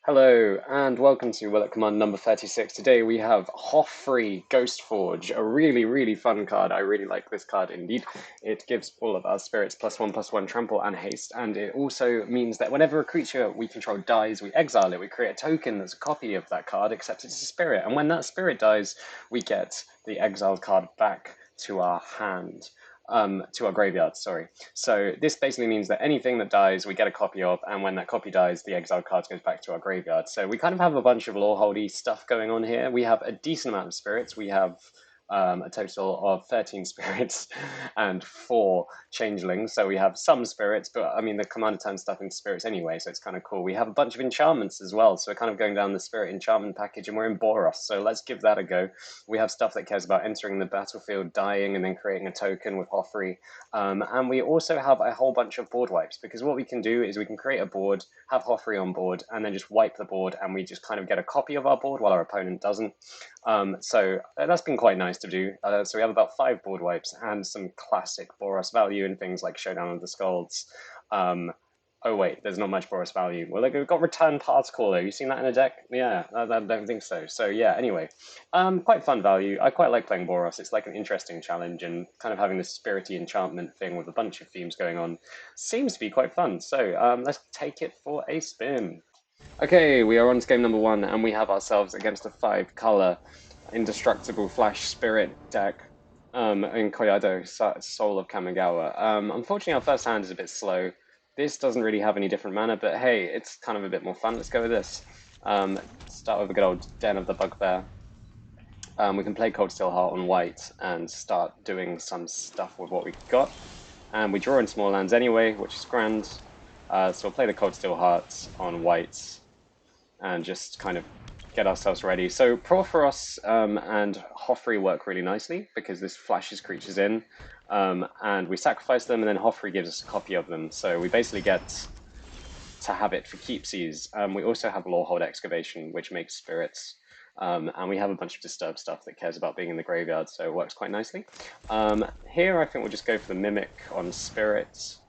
Hello and welcome to Will at Command number 36. Today we have Hofri Ghostforge, a really fun card. I really like this card indeed. It gives all of our spirits +1/+1 trample and haste, and it also means that whenever a creature we control dies, we exile it. We create a token that's a copy of that card, except it's a spirit, and when that spirit dies, we get the exiled card back to our hand. To our graveyard, sorry. So this basically means that anything that dies, we get a copy of, and when that copy dies, the exiled card goes back to our graveyard. So we kind of have a bunch of lore-holdy stuff going on here. We have a decent amount of spirits. We have a total of 13 spirits and 4 changelings. So we have some spirits, but I mean, the commander turns stuff into spirits anyway, so it's kind of cool. We have a bunch of enchantments as well, so we're kind of going down the spirit enchantment package, and we're in Boros, so let's give that a go. We have stuff that cares about entering the battlefield, dying, and then creating a token with Hofri. And we also have a whole bunch of board wipes, because what we can do is we can create a board, have Hofri on board, and then just wipe the board, and we just kind of get a copy of our board while our opponent doesn't. So that's been quite nice to do. So we have about 5 board wipes and some classic Boros value in things like Showdown of the Skalds. Oh wait, there's not much Boros value. Well, we've got Return Particle though. You seen that in a deck? Yeah, I don't think so. So yeah, anyway, quite fun value. I quite like playing Boros. It's like an interesting challenge, and kind of having this spirity enchantment thing with a bunch of themes going on seems to be quite fun. So let's take it for a spin. Okay, we are on to game number 1, and we have ourselves against a 5-color indestructible flash spirit deck in Koyado, Soul of Kamigawa. Unfortunately, our first hand is a bit slow. This doesn't really have any different mana, but hey, it's kind of a bit more fun. Let's go with this. Start with a good old Den of the Bugbear. We can play Cold Steel Heart on white and start doing some stuff with what we've got. And we draw in small lands anyway, which is grand. So we'll play the Cold Steel Heart on white and just kind of get ourselves ready. So Porphyros and Hofri work really nicely because this flashes creatures in, and we sacrifice them, and then Hofri gives us a copy of them. So we basically get to have it for keepsies. We also have Lorehold Excavation, which makes spirits. And we have a bunch of disturbed stuff that cares about being in the graveyard, so it works quite nicely. Here I think we'll just go for the Mimic on spirits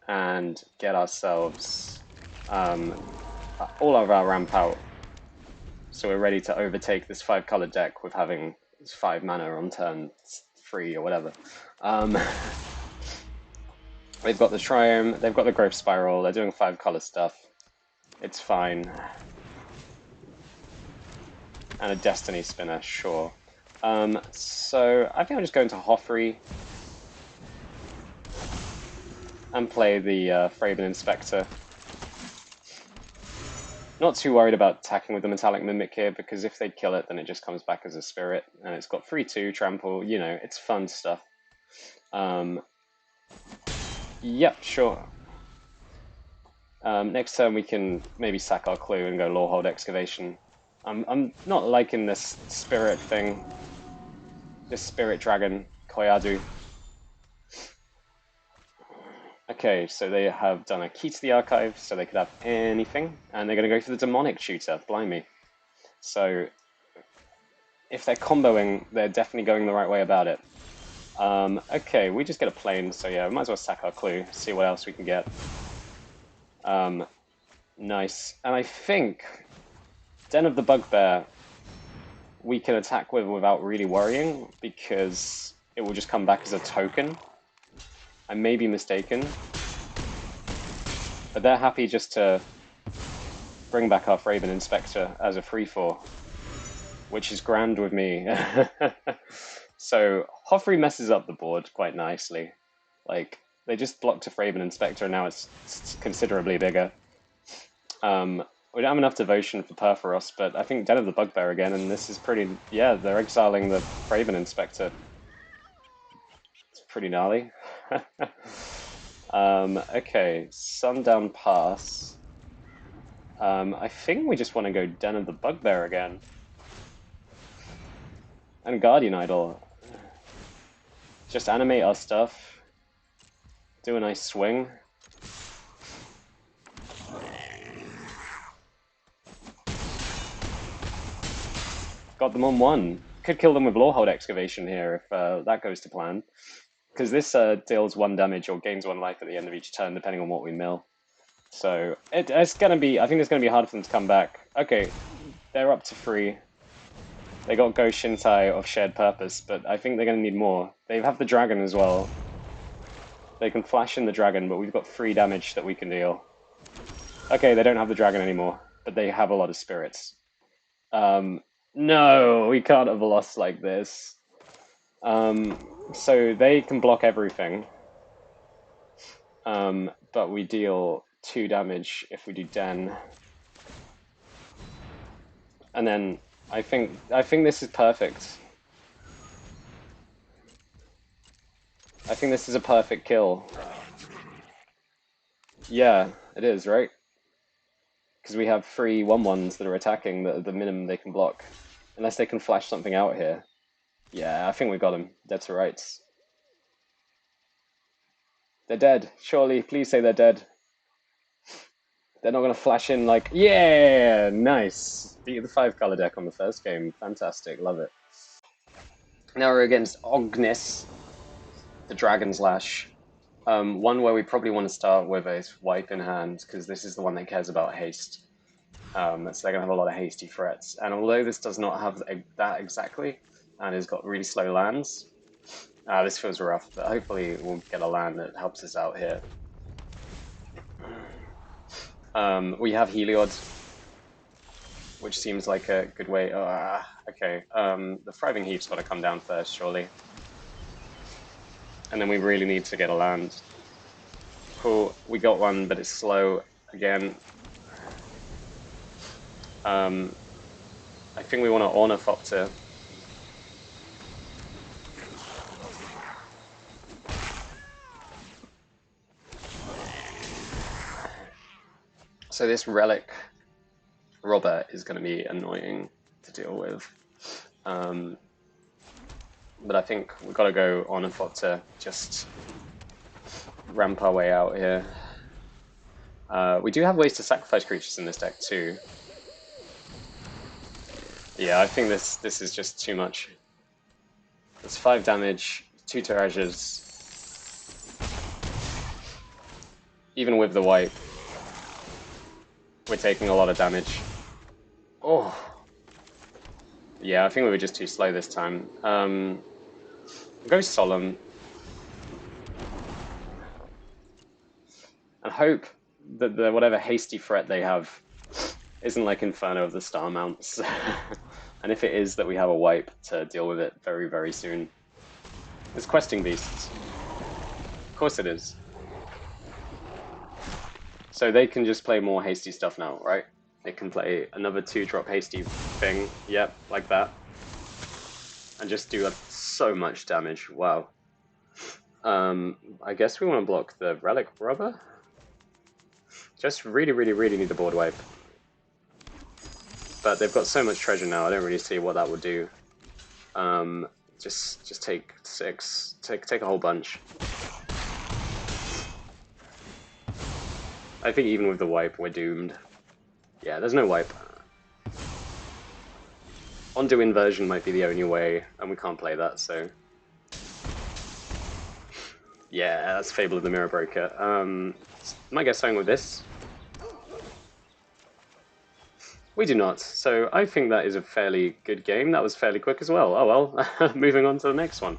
and get ourselves all of our ramp out, so we're ready to overtake this 5-color deck with having 5 mana on turn 3 or whatever. They've got the Triome, they've got the Growth Spiral, they're doing 5-color stuff. It's fine. And a Destiny Spinner, sure. So I think I'll just go into Hofri and play the Fraven Inspector. Not too worried about attacking with the Metallic Mimic here, because if they kill it, then it just comes back as a spirit, and it's got 3/2 trample, you know, it's fun stuff. Yep, sure. Next turn we can maybe sack our clue and go Lorehold Excavation. I'm not liking this spirit thing, this spirit dragon, Koyadu. Okay, so they have done a key to the archive, so they could have anything, and they're going to go for the demonic shooter, blimey. So if they're comboing, they're definitely going the right way about it. Okay, we just get a plane, so yeah, we might as well sack our clue, see what else we can get. Nice. And I think Den of the Bugbear we can attack with without really worrying, because it will just come back as a token. I may be mistaken, but they're happy just to bring back our Fraven Inspector as a 3/4, which is grand with me. So Hofri messes up the board quite nicely. Like, they just blocked a Fraven Inspector, and now it's considerably bigger. We don't have enough devotion for Porphyros, but I think Den of the Bugbear again, and this is pretty... Yeah, they're exiling the Fraven Inspector. It's pretty gnarly. Okay, Sundown Pass. I think we just want to go Den of the Bugbear again. And Guardian Idol. Just animate our stuff. Do a nice swing. Got them on 1. Could kill them with Lorehold Excavation here if that goes to plan. Because this deals 1 damage or gains 1 life at the end of each turn, depending on what we mill. So it's gonna be. I think it's gonna be hard for them to come back. Okay, they're up to 3. They got Go Shintai of Shared Purpose, but I think they're gonna need more. They have the dragon as well. They can flash in the dragon, but we've got 3 damage that we can deal. Okay, they don't have the dragon anymore, but they have a lot of spirits. No, we can't have lost like this. So they can block everything. But we deal 2 damage if we do Den. And then I think this is perfect. I think this is a perfect kill. Yeah, it is, right? Because we have 3 1/1s that are attacking that are the minimum they can block. Unless they can flash something out here. Yeah, I think we got him. Dead to rights. They're dead. Surely, please say they're dead. They're not going to flash in like, yeah, nice. Beat the 5-color deck on the first game. Fantastic, love it. Now we're against Ognis, the Dragon's Lash. One where we probably want to start with is Wipe in hand, because this is the one that cares about haste. So they're going to have a lot of hasty threats. And although this does not have that exactly, and has got really slow lands, this feels rough, but hopefully we'll get a land that helps us out here. We have Heliod, which seems like a good way. Okay, the Thriving Heap's got to come down first, surely. And then we really need to get a land. Cool, we got one, but it's slow again. I think we want to Ornithopter. So this Relic Robber is going to be annoying to deal with. But I think we've got to go Ornithopter, just ramp our way out here. We do have ways to sacrifice creatures in this deck too. Yeah, I think this is just too much. It's 5 damage, 2 Tirages. Even with the wipe, we're taking a lot of damage. Oh. Yeah, I think we were just too slow this time. Go Solemn. And hope that the whatever hasty threat they have isn't like Inferno of the Star Mounts. And if it is, that we have a wipe to deal with it very, very soon. It's Questing Beasts. Of course it is. So they can just play more hasty stuff now, right? They can play another 2-drop hasty thing, yep, like that. And just do so much damage, wow. I guess we want to block the Relic Rubber? Just really, really, really need the board wipe. But they've got so much treasure now, I don't really see what that would do. Just take 6, take a whole bunch. I think even with the wipe, we're doomed. Yeah, there's no wipe. Onto Inversion might be the only way, and we can't play that, so... Yeah, that's Fable of the Mirror Breaker. Might get something with this. We do not, so I think that is a fairly good game. That was fairly quick as well. Oh well, moving on to the next one.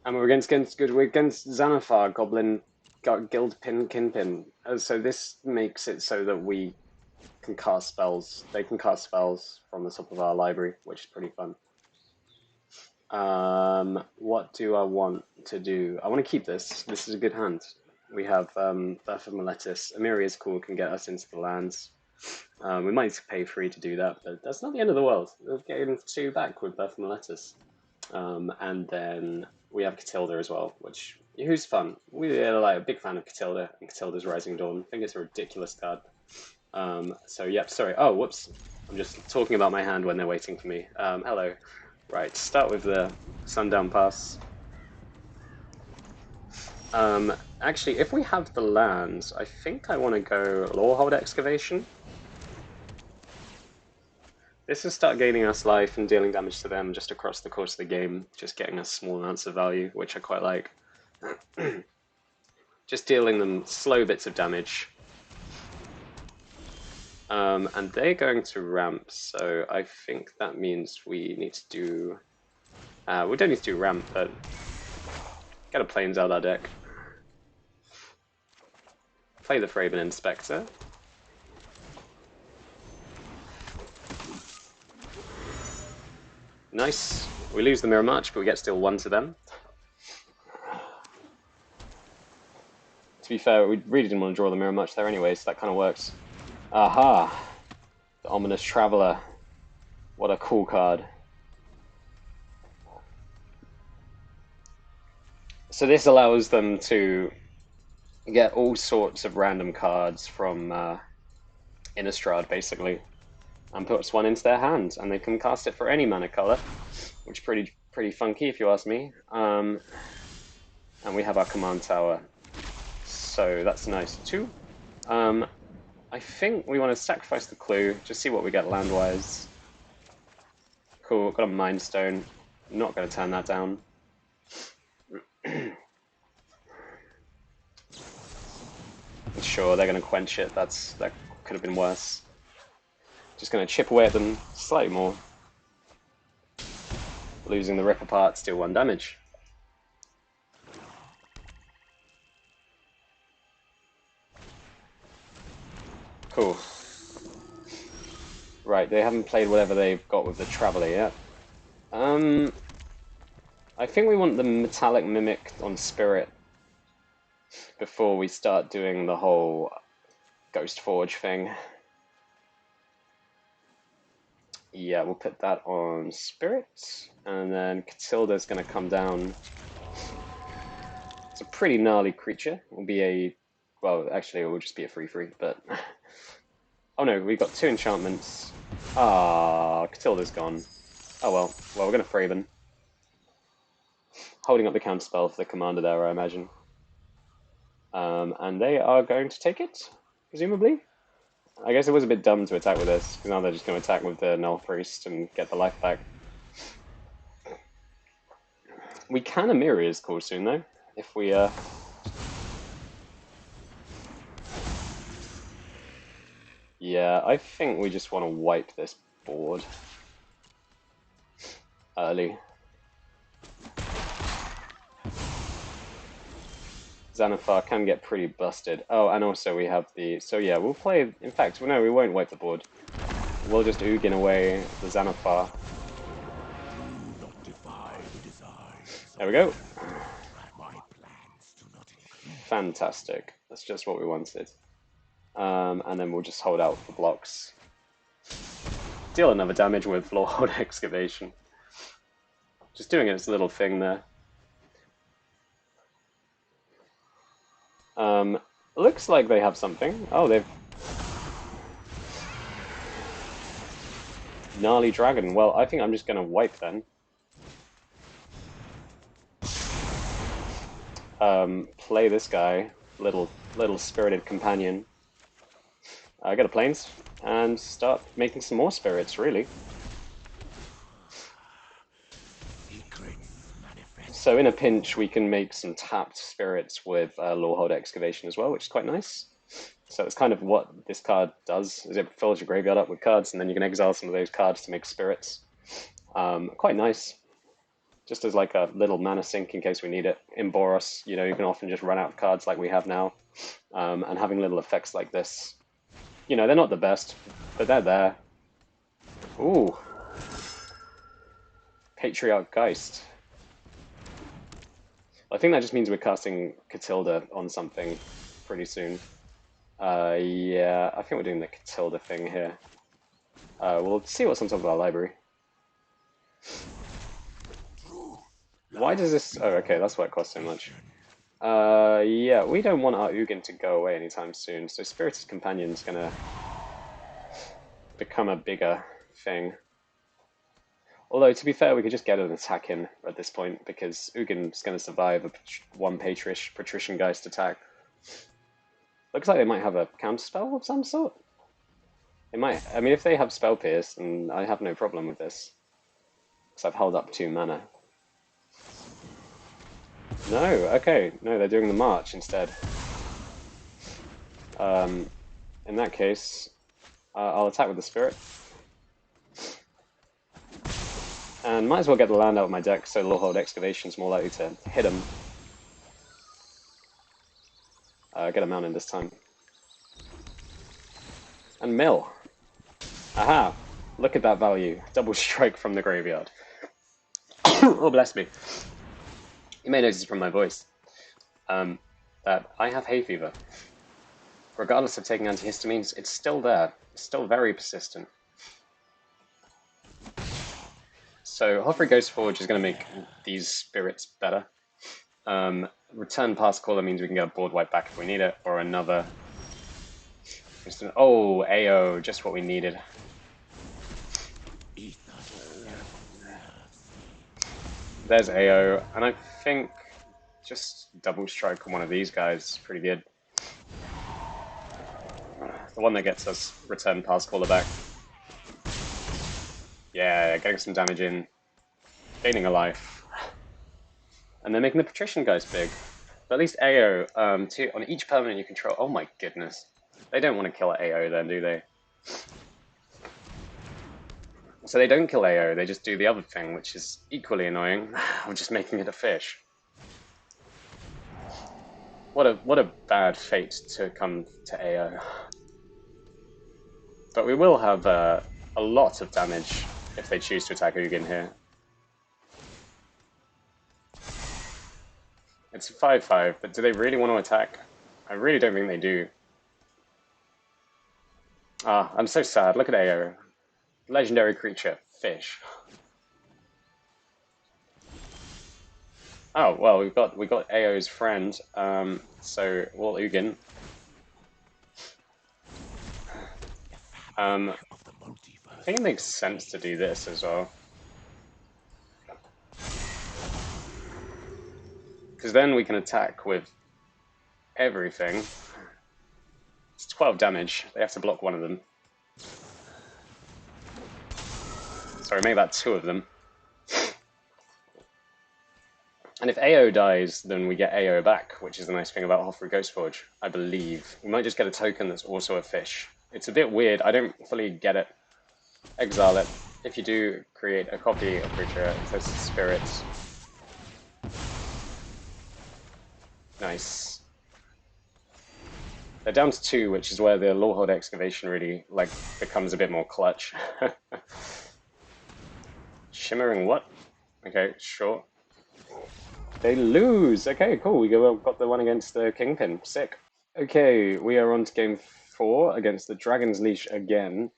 And we're against Xanathar, Goblin, Guild Pin, Kinpin. So this makes it so that we can cast spells. They can cast spells from the top of our library, which is pretty fun. What do I want to do? I want to keep this. This is a good hand. We have Birth of Meletis. Amiri is cool, can get us into the lands. We might pay 3 to do that, but that's not the end of the world. We'll get in 2 back with Birth of Meletis. And then we have Catilda as well, who's fun. We're like a big fan of Catilda and Catilda's Rising Dawn. I think it's a ridiculous card. So yep, sorry. Oh, whoops. I'm just talking about my hand when they're waiting for me. Hello. Right, start with the Sundown Pass. Actually, if we have the lands, I think I want to go Lorehold Excavation. This will start gaining us life and dealing damage to them just across the course of the game, just getting us small amounts of value, which I quite like. just dealing them slow bits of damage. And they're going to ramp, so I think that means we need to do... we don't need to do ramp, but get a plains out of our deck. Play the Thraben Inspector. Nice. We lose the Mirror March, but we get still 1 to them. To be fair, we really didn't want to draw the Mirror March there anyway, so that kind of works. Aha! The Ominous Traveler. What a cool card. So this allows them to get all sorts of random cards from Innistrad, basically, and puts 1 into their hand, and they can cast it for any mana color, which is pretty funky if you ask me. And we have our command tower, so that's nice too. I think we want to sacrifice the clue, just see what we get land-wise. Cool, got a Mind Stone. Not going to turn that down. Sure, they're going to quench it. That could have been worse. Just going to chip away at them slightly more. Losing the Rip Apart, still 1 damage. Cool. Right, they haven't played whatever they've got with the Traveler yet. I think we want the Metallic Mimic on Spirit before we start doing the whole Ghostforge thing. Yeah, we'll put that on Spirit, and then Catilda's going to come down. It's a pretty gnarly creature. It will be a... well, actually, it will just be a 3/3, but... oh no, we've got 2 enchantments. Ah, Catilda's gone. Oh well. Well, we're going to Thraben. Holding up the counterspell for the commander there, I imagine. And they are going to take it, presumably. I guess it was a bit dumb to attack with this, because now they're just going to attack with the Null Priest and get the life back. We can a Mirror's Call soon, though, if we... yeah, I think we just want to wipe this board early. Xanathar can get pretty busted. Oh, and also we have the... so yeah, we'll play... in fact, no, we won't wipe the board. We'll just Ugin away the Xanathar. There we go. Fantastic. That's just what we wanted. And then we'll just hold out for blocks. Deal another damage with Lord Excavation. Just doing its little thing there. Looks like they have something. Oh, they've... Gnarly Dragon. Well, I think I'm just going to wipe then. Play this guy. Little Spirited Companion. Get a Plains, and start making some more spirits, really. So in a pinch, we can make some tapped spirits with Lorehold Excavation as well, which is quite nice. So it's kind of what this card does, is it fills your graveyard up with cards, and then you can exile some of those cards to make spirits. Quite nice. Just as like a little mana sink in case we need it. In Boros, you know, you can often just run out of cards like we have now. And having little effects like this, you know, they're not the best, but they're there. Ooh. Patriarch Geist. I think that just means we're casting Catilda on something pretty soon. Yeah, I think we're doing the Catilda thing here. We'll see what's on top of our library. Why does this... oh, okay, that's why it costs so much. Yeah, we don't want our Ugin to go away anytime soon, so Spirited Companion's gonna become a bigger thing. Although, to be fair, we could just get an attack in at this point, because Ugin's going to survive a 1 Patrician Geist attack. Looks like they might have a counterspell of some sort. They might. I mean, if they have Spell Pierce, then I have no problem with this. Because I've held up 2 mana. No, okay. No, they're doing the march instead. In that case, I'll attack with the spirit. And might as well get the land out of my deck so Lorehold Excavation's more likely to hit him. Get a mountain this time. And mill. Aha! Look at that value. Double strike from the graveyard. Oh, bless me. You may notice from my voice that I have hay fever. Regardless of taking antihistamines, it's still there. It's still very persistent. So Hofri Ghostforge is going to make these spirits better. Return Past Caller means we can get a board wipe back if we need it, or another. Oh, AO, just what we needed. There's AO, and I think just double strike on one of these guys is pretty good. The one that gets us Return Past Caller back. Yeah, getting some damage in, gaining a life. And they're making the Patrician guys big. But at least AO, on each permanent you control. Oh my goodness. They don't want to kill AO then, do they? So they don't kill AO, they just do the other thing, which is equally annoying. I'm just making it a fish. What a bad fate to come to AO. But we will have a lot of damage if they choose to attack Ugin here. It's a 5-5, but do they really want to attack? I really don't think they do. Ah, I'm so sad. Look at AO. Legendary creature. Fish. Oh, well, we got AO's friend, so Walt Ugin. I think it makes sense to do this as well. Because then we can attack with everything. It's 12 damage. They have to block one of them. Sorry, make that 2 of them. And if AO dies, then we get AO back, which is the nice thing about Hofri Ghostforge, I believe. We might just get a token that's also a fish. It's a bit weird. I don't fully get it. Exile it. If you do create a copy of creature, it says spirits. Nice. They're down to 2, which is where the Lorehold Excavation really becomes a bit more clutch. Shimmering what? Okay, sure. They lose! Okay, cool. We got the one against the Kingpin. Sick. Okay, we are on to game 4 against the Dragon's Leash again.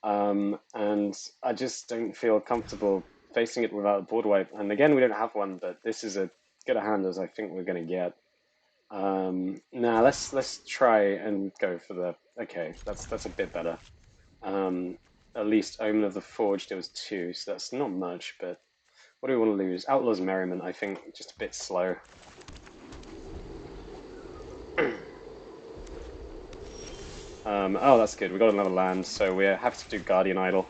And I just don't feel comfortable facing it without a board wipe. And again, we don't have one, but this is as good a hand as I think we're going to get. Nah, let's try and go for the... Okay, that's a bit better. At least Omen of the Forge, there was 2, so that's not much, but... What do we want to lose? Outlaw's Merriment, I think, just a bit slow. Oh, that's good. We got another land, so we have to do Guardian Idol.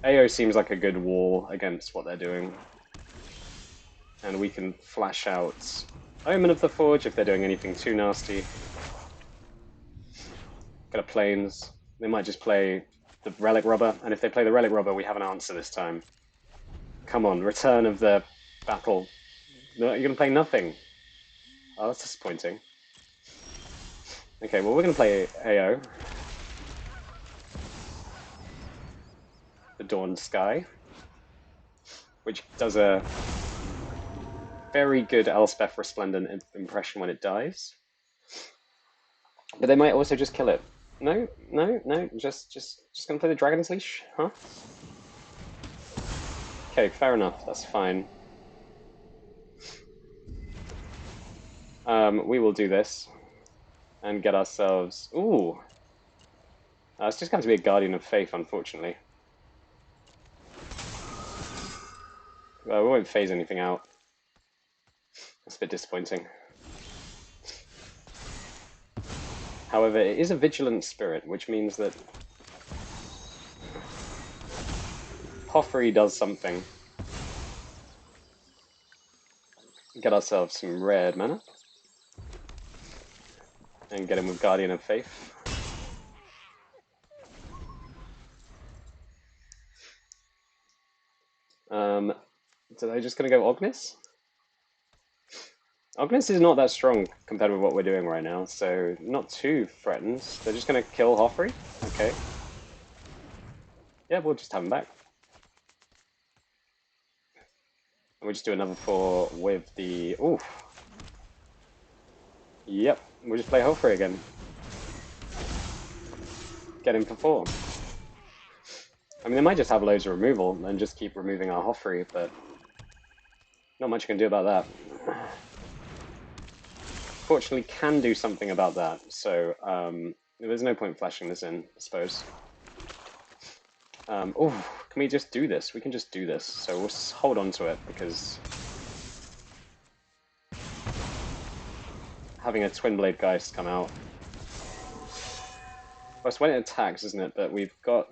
AO seems like a good wall against what they're doing. And we can flash out Omen of the Forge if they're doing anything too nasty. Get a Plains. They might just play the Relic Rubber, and if they play the Relic Rubber, we have an answer this time. Come on, Return of the Battle. No, you're going to play nothing. Oh, that's disappointing. Okay, well, we're going to play AO. The Dawn Sky. Which does a very good Elspeth Resplendent impression when it dies. But they might also just kill it. No, just going to play the Dragon's Leash, huh? Okay, fair enough, that's fine. We will do this and get ourselves... Ooh! It's just going to be a Guardian of Faith, unfortunately. We won't phase anything out. That's a bit disappointing. However, it is a Vigilant Spirit, which means that Hofri does something. get ourselves some red mana. And get him with Guardian of Faith. So they're just going to go Ognis? Ognis is not that strong compared with what we're doing right now, so not too threatened. They're just going to kill Hofri? Okay. Yeah, we'll just have him back. And we'll just do another 4 with the... Oof. Yep, we'll just play Hofri again. Get him for 4. I mean, they might just have loads of removal and just keep removing our Hofri, but not much you can do about that. Fortunately, can do something about that, so there's no point flashing this in, I suppose. Oh, can we just do this? We can just do this, so we'll hold on to it, because having a Twin Blade Geist come out... Well, it's when it attacks, isn't it? But we've got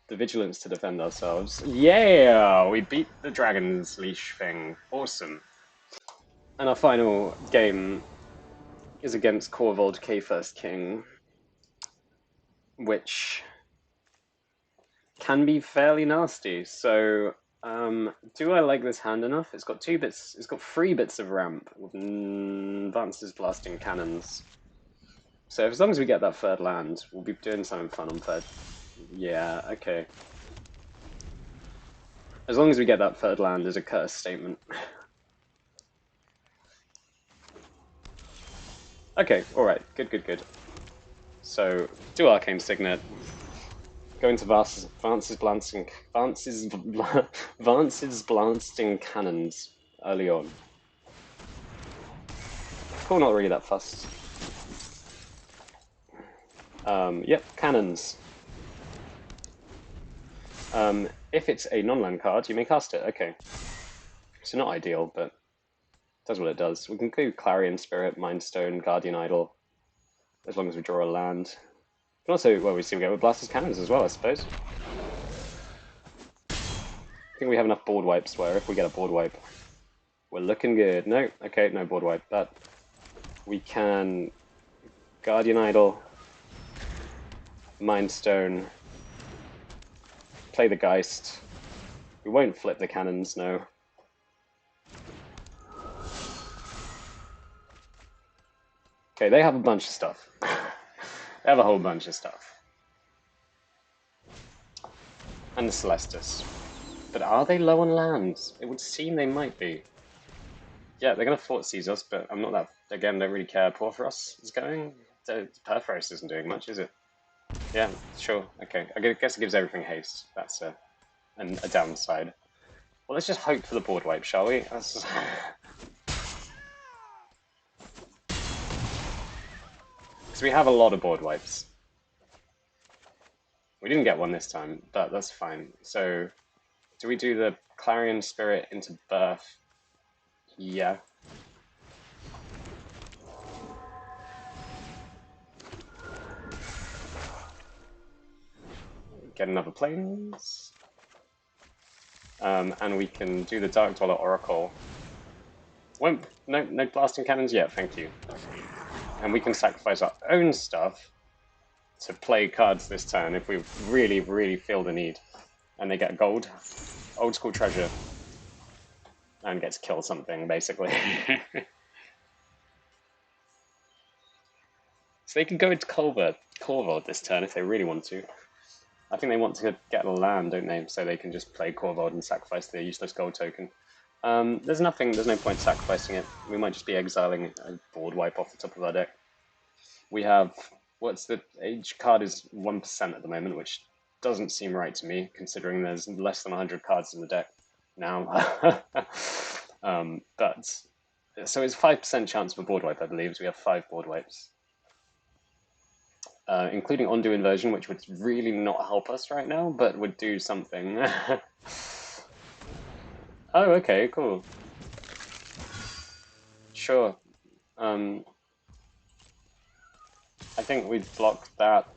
the Vigilance to defend ourselves. Yeah! We beat the Dragon's Leash thing. Awesome. And our final game is against Corvold K First King, which can be fairly nasty. So, do I like this hand enough? It's got 2 bits. It's got 3 bits of ramp with advances blasting cannons. So as long as we get that 3rd land, we'll be doing something fun on 3rd. Yeah, okay. As long as we get that 3rd land as a curse statement. Okay, alright, good. So, do Arcane Signet, go into Vance's Blasting Cannons early on. Cool, not really that fussed. Yep, cannons. If it's a non-land card, you may cast it. Okay. So not ideal, but does what it does. We can do Clarion Spirit, Mind Stone, Guardian Idol, as long as we draw a land. And also, well, we seem to get with Blaster's Cannons as well, I suppose. I think we have enough board wipes where if we get a board wipe, we're looking good. No, okay, no board wipe, but we can Guardian Idol, Mind Stone, play the Geist. We won't flip the cannons, no. Okay, they have a bunch of stuff. They have a whole bunch of stuff. And the Celestus. But are they low on lands? It would seem they might be. Yeah, they're going to Fort Seize us, but I'm not that... Again, don't really care. Porphyros is going. Perforos isn't doing much, is it? Yeah, sure. Okay. I guess it gives everything haste. That's a downside. Well, let's just hope for the board wipe, shall we? Because we have a lot of board wipes. We didn't get one this time, but that's fine. So, do we do the Clarion Spirit into Birth? Yeah. Get another Plains. And we can do the Dark Dweller Oracle. No blasting cannons yet, thank you. And we can sacrifice our own stuff to play cards this turn if we really feel the need. And they get gold. Old School Treasure. And get to kill something, basically. So they can go into Corvold this turn if they really want to. I think they want to get a land, don't they? So they can just play Corvold and sacrifice the useless gold token. There's no point sacrificing it. We might just be exiling a board wipe off the top of our deck. We have, each card is 1% at the moment, which doesn't seem right to me, considering there's less than 100 cards in the deck now. So it's 5% chance of a board wipe, I believe, so we have 5 board wipes. Including Undo Inversion, which would really not help us right now, but would do something. Oh, okay, cool. Sure. I think we'd block that.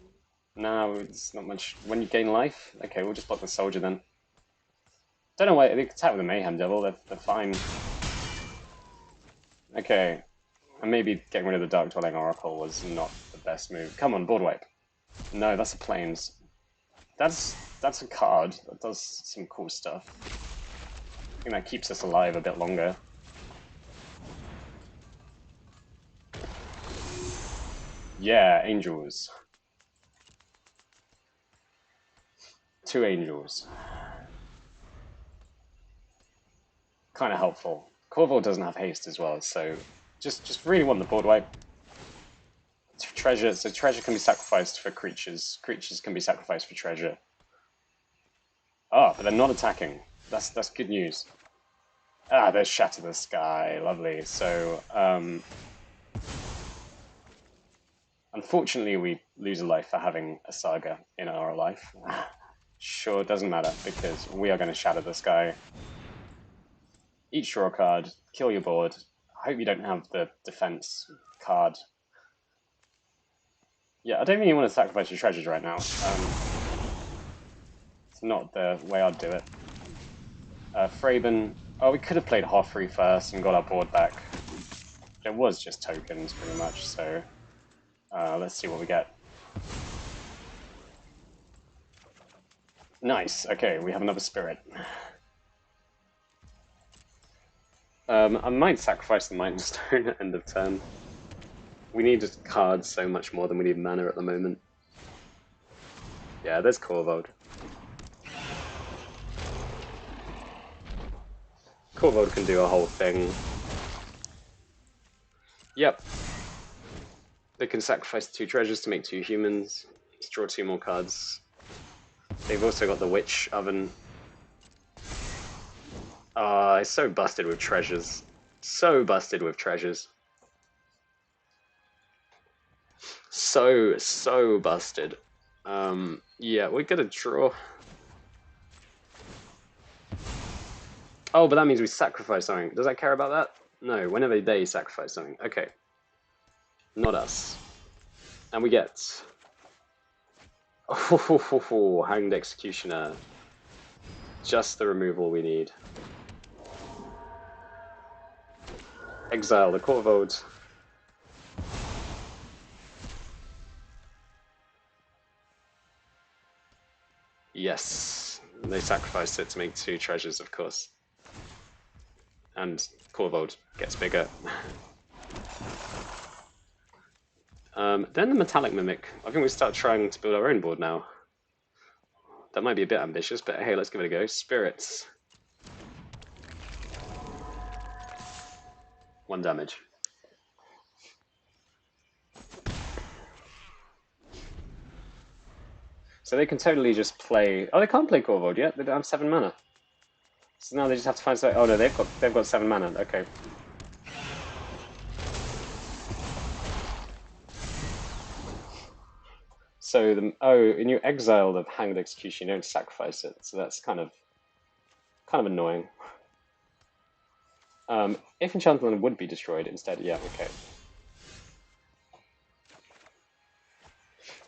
No, it's not much. When you gain life? Okay, we'll just block the soldier then. Don't know why they attack with a Mayhem Devil, they're fine. Okay. And maybe getting rid of the Dark Dwelling Oracle was not the best move. Come on, board wipe. No, that's a Plains. That's a card that does some cool stuff. I think that keeps us alive a bit longer. Yeah, angels. 2 angels. Kind of helpful. Corval doesn't have haste as well, so just really want the board wipe. Treasure, so treasure can be sacrificed for creatures. Creatures can be sacrificed for treasure. Ah, but they're not attacking. That's good news. Ah, there's Shatter the Sky. Lovely. So, unfortunately, we lose a life for having a Saga in our life. Sure, doesn't matter, because we are going to Shatter the Sky. Each draw card, kill your board. I hope you don't have the defense card. Yeah, I don't really want to sacrifice your treasures right now. It's not the way I'd do it. Fraben. Oh, we could have played Hofri first and got our board back. It was just tokens, pretty much, so let's see what we get. Nice, okay, we have another spirit. I might sacrifice the Mind Stone at end of turn. We need cards so much more than we need mana at the moment. Yeah, there's Corvold. Corvold can do a whole thing. Yep. They can sacrifice 2 treasures to make 2 humans. Let's draw 2 more cards. They've also got the Witch Oven. It's so busted with treasures. So busted with treasures. So busted. Yeah, we're gonna draw. Oh, but that means we sacrifice something. Does that care about that? No, whenever they sacrifice something. Okay. Not us. And we get... Oh, Hanged Executioner. Just the removal we need. Exile the Corvold. Yes. They sacrificed it to make 2 treasures, of course. And Corvold gets bigger. Then the Metallic Mimic. I think we start trying to build our own board now. That might be a bit ambitious, but hey, let's give it a go. Spirits. 1 damage. So they can totally just play... Oh, they can't play Corvold yet. They don't have 7 mana. So now they just have to find something... Oh no, they've got 7 mana. Okay. So in you exile the Hanged Execution, you don't sacrifice it. So that's kind of annoying. If enchantment would be destroyed instead, yeah, okay.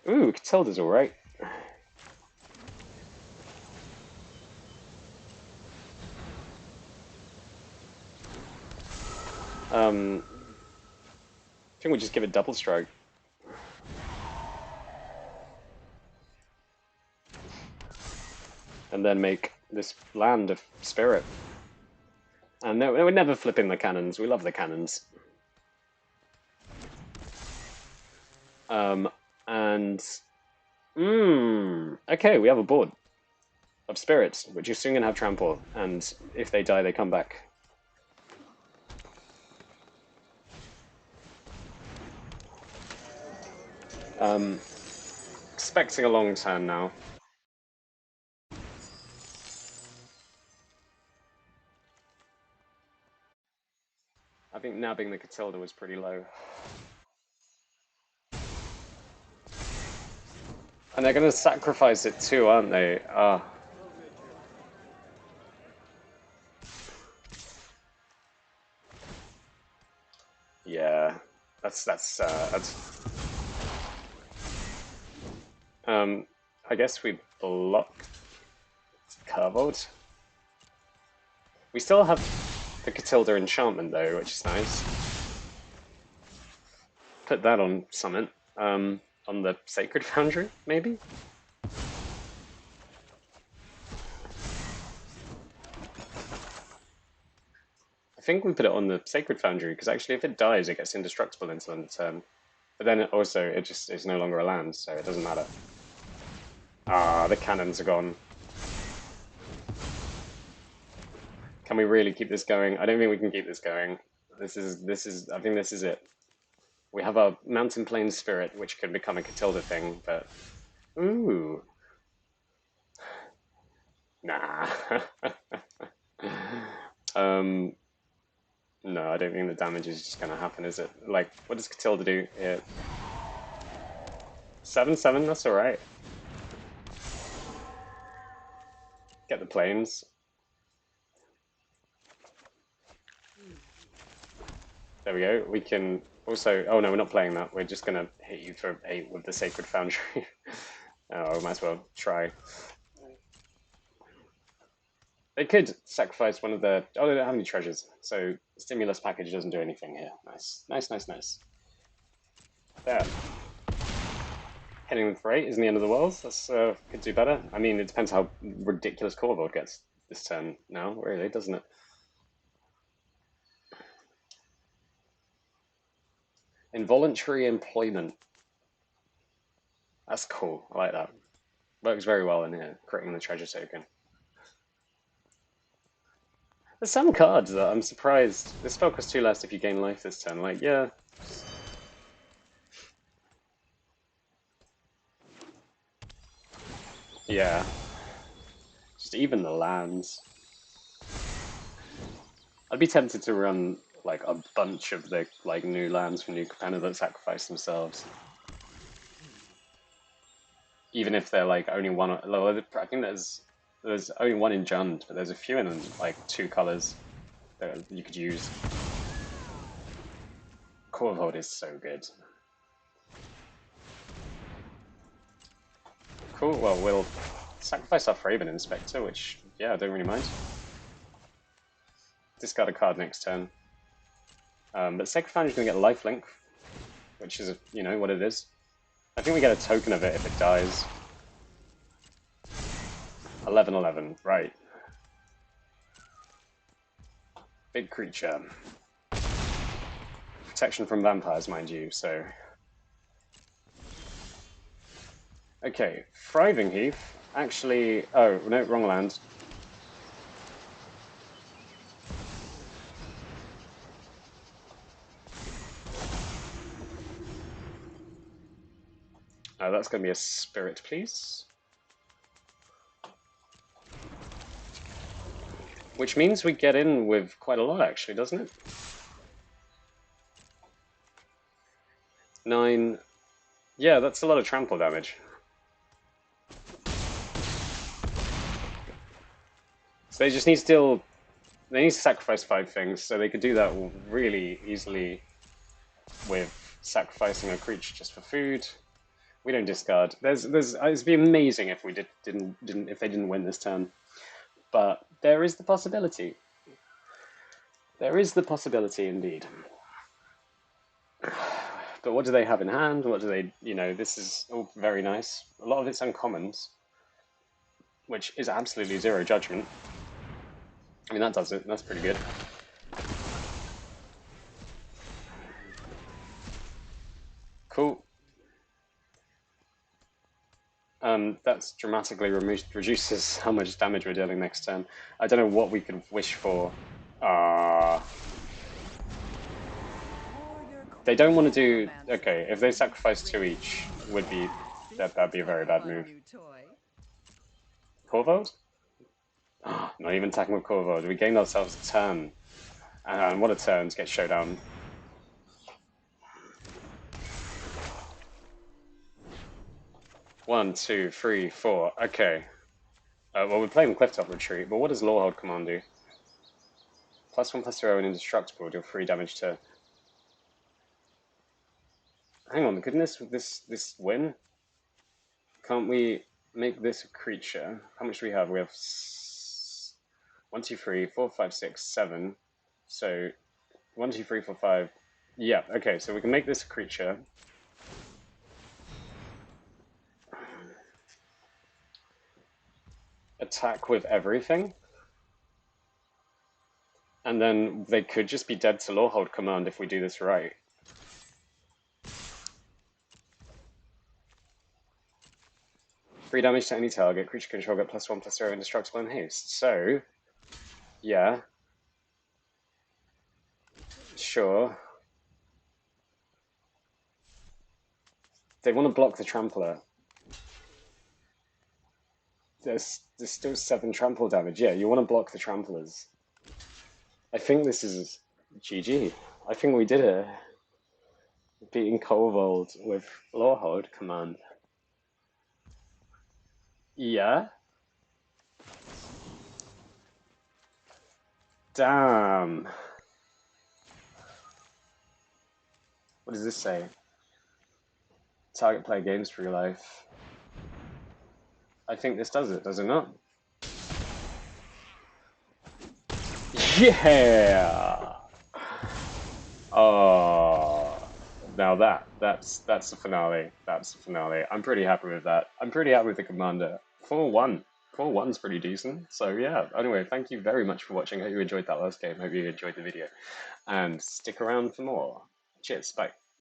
Ooh, Catilda's alright. I think we just give it double strike. And then make this land of spirit. And no, we're never flipping the cannons. We love the cannons. Okay, we have a board of spirits, which is soon going to have trample, and if they die, they come back. Expecting a long turn now. I think nabbing the Catilda was pretty low. And they're going to sacrifice it too, aren't they? Yeah, that's. I guess we block Corvold. We still have the Catilda enchantment though, which is nice. Put that on summon. On the Sacred Foundry, maybe? I think we put it on the Sacred Foundry, because actually if it dies, it gets indestructible until end of turn. But then it just is no longer a land, so it doesn't matter. Ah, the cannons are gone. Can we really keep this going? I don't think we can keep this going. I think this is it. We have our Mountain Plains Spirit, which could become a Catilda thing, but... Ooh. Nah. No, I don't think the damage is just going to happen, is it? Like, what does Catilda do? 7/7, that's alright. Get the planes. There we go. We can also... Oh no, we're not playing that. We're just going to hit you for 8 with the Sacred Foundry. Oh, might as well try. They could sacrifice one of their... Oh, they don't have any treasures, so the stimulus package doesn't do anything here. Nice. Nice, nice, nice. There. Hitting them for 8 isn't the end of the world. That's could do better. I mean, it depends how ridiculous Corvold gets this turn now, really, doesn't it? Involuntary employment. That's cool. I like that. Works very well in here, creating the treasure token. There's some cards that I'm surprised. This spell costs 2 less if you gain life this turn. Like, yeah. Yeah. Just even the lands. I'd be tempted to run like a bunch of the like new lands from New Capenna that sacrifice themselves. Even if they're like only one. I think there's only one in Jund, but there's a few in like 2 colors that you could use. Corvold is so good. Cool. Well, we'll sacrifice our Fraven Inspector, which yeah, I don't really mind. Discard a card next turn. But Sacred Foundry is going to get lifelink, which is, you know, what it is. I think we get a token of it if it dies. 11/11, right. Big creature. Protection from vampires, mind you, so... Okay, Thriving Heath. Actually... Oh, no, wrong land. Oh, that's going to be a spirit, please. Which means we get in with quite a lot, actually, doesn't it? 9... Yeah, that's a lot of trample damage. So they just need they need to sacrifice 5 things, so they could do that really easily with sacrificing a creature just for food. We don't discard. It'd be amazing if we if they didn't win this turn, but there is the possibility. There is the possibility indeed. But what do they have in hand? What do they? You know, this is all very nice. A lot of it's uncommons, which is absolutely 0 judgment. I mean, that does it. That's pretty good. Cool. That's dramatically reduces how much damage we're dealing next turn. I don't know what we could wish for. They don't want to do... Okay, if they sacrifice 2 each, that'd be a very bad move. Corvold? Not even attacking with Corvold. We gained ourselves a turn. And what a turn to get Showdown. One, two, three, 4. Okay. Well, we're playing Clifftop Retreat, but what does Lawhold Command do? +1/+0 and indestructible, deal 3 damage to... Hang on, goodness, with this win? Can't we make this a creature? How much do we have? We have 1, 2, 3, 4, 5, 6, 7. So 1, 2, 3, 4, 5. Yeah, okay, so we can make this a creature. Attack with everything. And then they could just be dead to Lorehold command if we do this right. Free damage to any target. Creature control get +1/+0 indestructible and haste. So, yeah. Sure. They want to block the Trampler. There's still 7 trample damage. Yeah, you want to block the Tramplers. I think this is GG. I think we did it. Beating Kobold with Lorehold command. Yeah? Damn. What does this say? Target player games for your life. I think this does it, does it not? Yeah! Oh, now that's the finale. That's the finale. I'm pretty happy with that. I'm pretty happy with the commander. 4-1. 4-1's pretty decent. So yeah. Anyway, thank you very much for watching. I hope you enjoyed that last game. Hope you enjoyed the video, and stick around for more. Cheers. Bye.